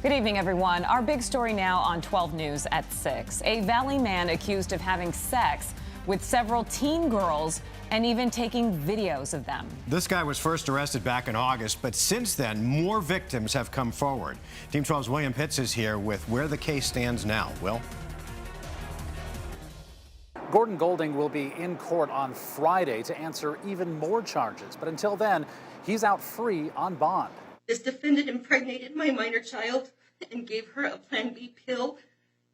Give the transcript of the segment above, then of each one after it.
Good evening, everyone. Our big story now on 12 News at 6. A Valley man accused of having sex with several teen girls and even taking videos of them. This guy was first arrested back in August, but since then, more victims have come forward. Team 12's William Pitts is here with where the case stands now. Will? Gordon Golding will be in court on Friday to answer even more charges. But until then, he's out free on bond. This defendant impregnated my minor child and gave her a Plan B pill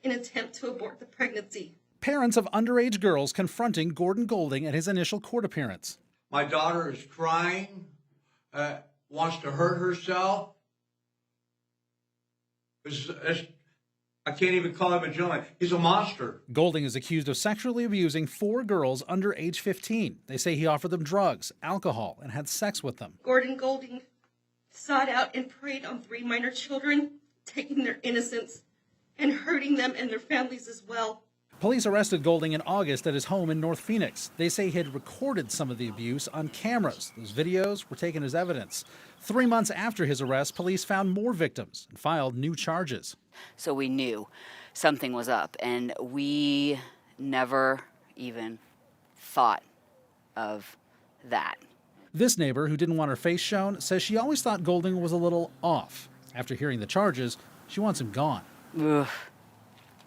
in an attempt to abort the pregnancy. Parents of underage girls confronting Gordon Golding at his initial court appearance. My daughter is crying, wants to hurt herself. I can't even call him a gentleman. He's a monster. Golding is accused of sexually abusing 4 girls under age 15. They say he offered them drugs, alcohol, and had sex with them. Gordon Golding sought out and preyed on 3 minor children, taking their innocence and hurting them and their families as well. Police arrested Golding in August at his home in North Phoenix. They say he had recorded some of the abuse on cameras. Those videos were taken as evidence. 3 months after his arrest, police found more victims and filed new charges. So we knew something was up, and we never even thought of that. This neighbor, who didn't want her face shown, says she always thought Golding was a little off. After hearing the charges, she wants him gone. Ugh.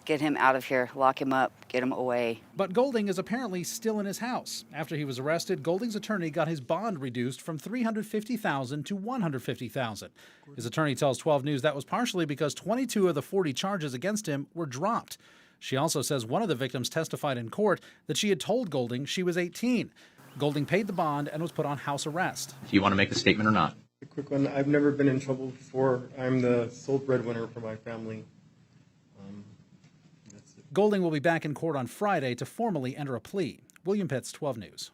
Get him out of here, lock him up, get him away. But Golding is apparently still in his house. After he was arrested, Golding's attorney got his bond reduced from $350,000 to $150,000. His attorney tells 12 News that was partially because 22 of the 40 charges against him were dropped. She also says one of the victims testified in court that she had told Golding she was 18. Golding paid the bond and was put on house arrest. Do you want to make a statement or not? A quick one. I've never been in trouble before. I'm the sole breadwinner for my family. Golding will be back in court on Friday to formally enter a plea. William Pitts, 12 News.